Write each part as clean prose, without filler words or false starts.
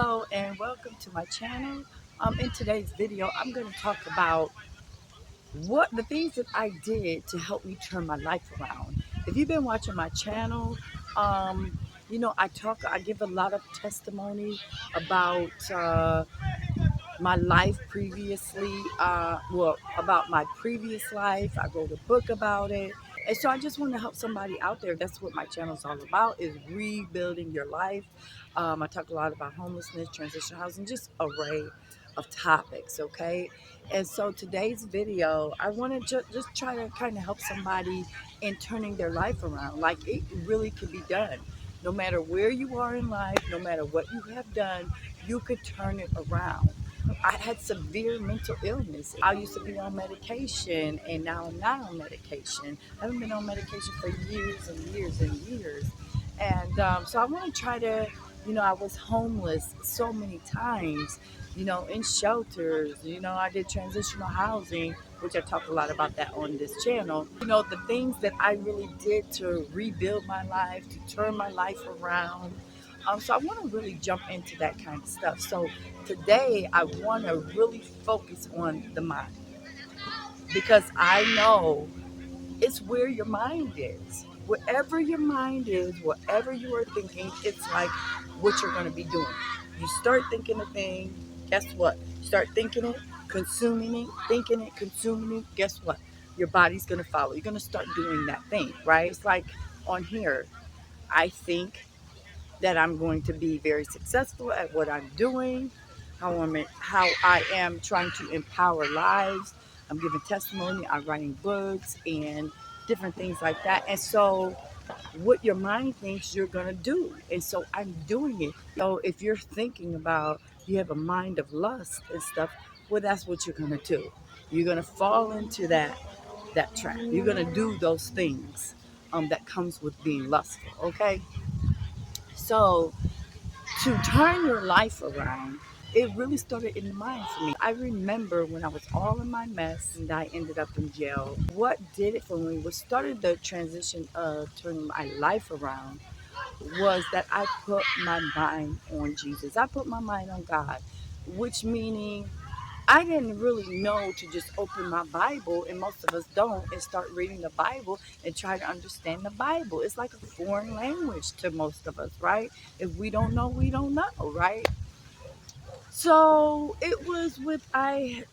Hello and welcome to my channel. In today's video, I'm going to talk about what the things that I did to help me turn my life around. If you've been watching my channel, I give a lot of testimony about my life previously, about my previous life. I wrote a book about it. And so I just want to help somebody out there. That's what my channel is all about, is rebuilding your life. I talk a lot about homelessness, transition housing, just array of topics, okay? And so today's video, I want to just try to kind of help somebody in turning their life around. Like, it really can be done. No matter where you are in life, no matter what you have done, you could turn it around. I had severe mental illness. I used to be on medication, and now I'm not on medication. I haven't been on medication for years and years and years. And so I want to try to, I was homeless so many times, in shelters. I did transitional housing, which I talk a lot about that on this channel. The things that I really did to rebuild my life, to turn my life around. So I want to really jump into that kind of stuff. So today I want to really focus on the mind, because I know it's where your mind is. Wherever your mind is, whatever you are thinking, it's like what you're going to be doing. You start thinking a thing, guess what? You start thinking it, consuming it, thinking it, consuming it, guess what? Your body's going to follow. You're going to start doing that thing, right? It's like on here, I think that I'm going to be very successful at what I'm doing, how I am trying to empower lives. I'm giving testimony, I'm writing books and different things like that. And so what your mind thinks you're going to do. And so I'm doing it. So if you're thinking about, you have a mind of lust and stuff, well, that's what you're going to do. You're going to fall into that trap. You're going to do those things that comes with being lustful. Okay. So to turn your life around, it really started in the mind for me. I remember when I was all in my mess and I ended up in jail. What did it for me, what started the transition of turning my life around, was that I put my mind on Jesus. I put my mind on God, which meaning I didn't really know to just open my Bible, and most of us don't, and start reading the Bible and try to understand the Bible. It's like a foreign language to most of us, right? If we don't know, we don't know, right? So it was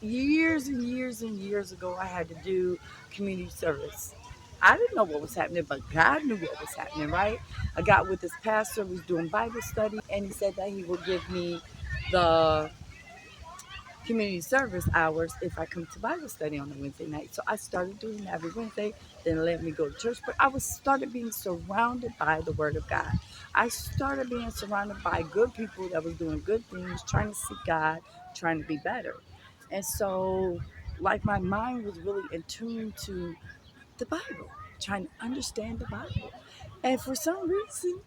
years and years and years ago, I had to do community service. I didn't know what was happening, but God knew what was happening, right? I got with this pastor, we was doing Bible study, and he said that he would give me the community service hours if I come to Bible study on a Wednesday night. So I started doing that every Wednesday. Then let me go to church. But I was started being surrounded by the Word of God. I started being surrounded by good people that was doing good things, trying to seek God, trying to be better. And so, like, my mind was really in tune to the Bible, trying to understand the Bible. And for some reason,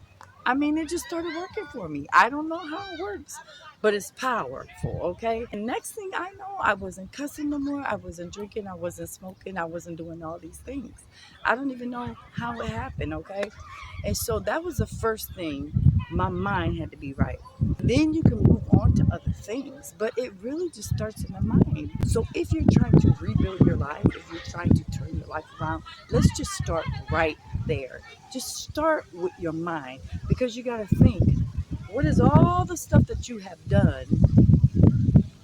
it just started working for me. I don't know how it works, but it's powerful, okay? And next thing I know, I wasn't cussing no more. I wasn't drinking. I wasn't smoking. I wasn't doing all these things. I don't even know how it happened, okay? And so that was the first thing. My mind had to be right. Then you can move on to other things, but it really just starts in the mind. So if you're trying to rebuild your life, if you're trying to turn your life around, let's just start right there. Just start with your mind, because you got to think, what is all the stuff that you have done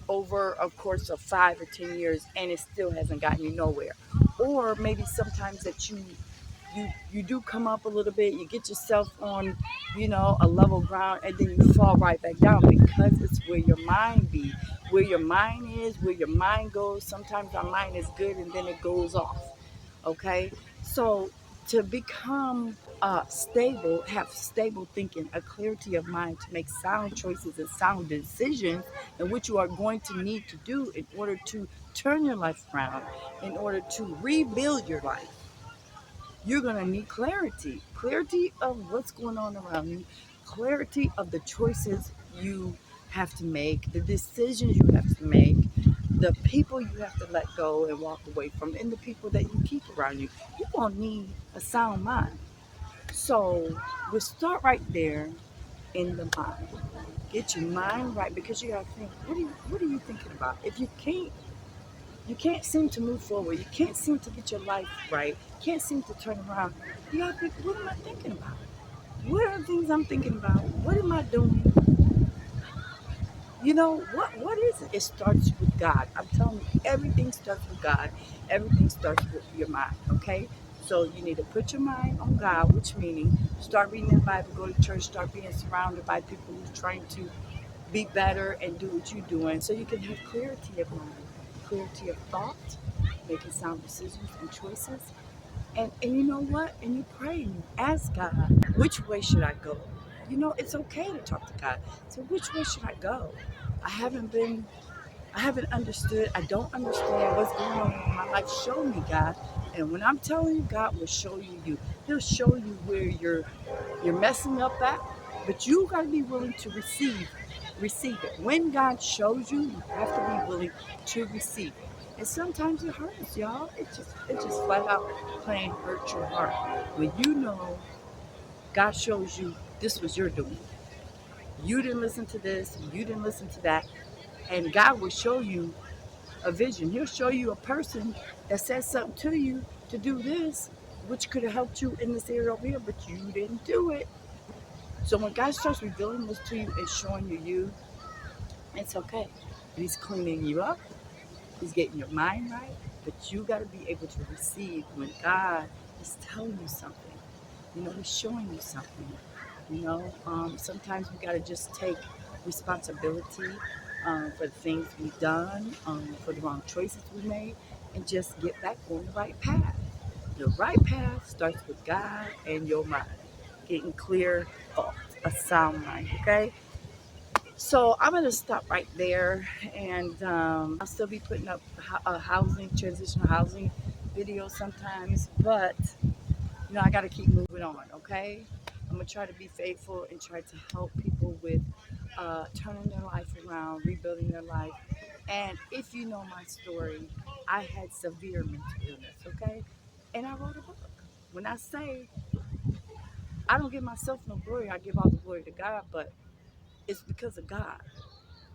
over a course of 5 or 10 years, and it still hasn't gotten you nowhere? Or maybe sometimes that you do come up a little bit, you get yourself on, a level ground, and then you fall right back down, because it's where your mind be. Where your mind is, where your mind goes. Sometimes our mind is good and then it goes off. Okay? So to become stable, have stable thinking, a clarity of mind to make sound choices and sound decisions, and what you are going to need to do in order to turn your life around, in order to rebuild your life, you're going to need clarity. Clarity of what's going on around you, clarity of the choices you have to make, the decisions you have to make, the people you have to let go and walk away from, and the people that you keep around you. You're going to need a sound mind. So we'll start right there in the mind. Get your mind right because you gotta think, what are you thinking about? If you can't seem to move forward, you can't seem to get your life right, can't seem to turn around, you gotta think, what am I thinking about? What are the things I'm thinking about? What am I doing? What is it? It starts with God. I'm telling you, everything starts with God. Everything starts with your mind, okay? So you need to put your mind on God, which meaning start reading the Bible, go to church, start being surrounded by people who's trying to be better and do what you're doing so you can have clarity of mind, clarity of thought, making sound decisions and choices. And you know what? And you pray and you ask God, which way should I go? It's okay to talk to God. So which way should I go? I haven't been, I haven't understood. I don't understand what's going on in my life. Show me, God. And when I'm telling you, God will show you. He'll show you where you're messing up at, but you got to be willing to receive it. When God shows you, you have to be willing to receive it. And sometimes it hurts, y'all. It just flat out plain hurt your heart when you know God shows you this was your doing. You didn't listen to this, you didn't listen to that, and God will show you a vision. He'll show you a person that says something to you to do this, which could have helped you in this area over here, but you didn't do it. So when God starts revealing this to you and showing you, it's okay. He's cleaning you up. He's getting your mind right. But you got to be able to receive when God is telling you something. He's showing you something. Sometimes we got to just take responsibility for the things we've done, for the wrong choices we made, and just get back on the right path. The right path starts with God and your mind, getting clear thoughts, a sound mind, okay? So I'm going to stop right there, and I'll still be putting up transitional housing videos sometimes, but I got to keep moving on, okay? I'm going to try to be faithful and try to help people with turning their life around, rebuilding their life. And if you know my story, I had severe mental illness, okay? And I wrote a book. When I say I don't give myself no glory, I give all the glory to God, but it's because of God.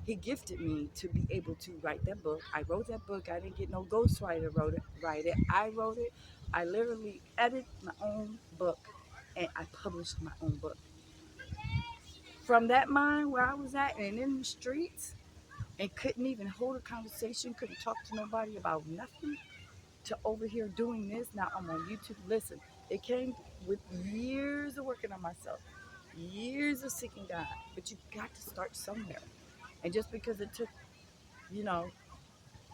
He gifted me to be able to write that book. I wrote that book. I didn't get no ghostwriter write it. I wrote it. I literally edited my own book and I published my own book. From that mind where I was at and in the streets and couldn't even hold a conversation, couldn't talk to nobody about nothing, to over here doing this. Now I'm on YouTube. Listen, it came with years of working on myself, years of seeking God. But you got to start somewhere. And just because it took, you know,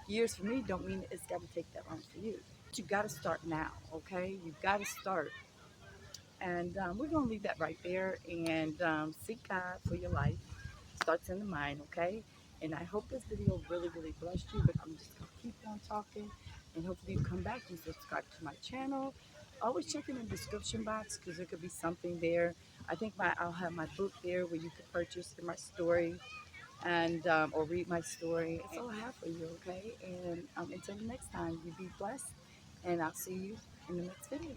years for me don't mean it's got to take that long for you. But you got to start now, okay? You got to start. And we're going to leave that right there and seek God for your life. Starts in the mind, okay? And I hope this video really, really blessed you, but I'm just going to keep on talking. And hopefully you come back and subscribe to my channel. Always check in the description box because there could be something there. I think I'll have my book there where you could purchase my story and or read my story. That's all I have for you, okay? And until the next time, you be blessed, and I'll see you in the next video.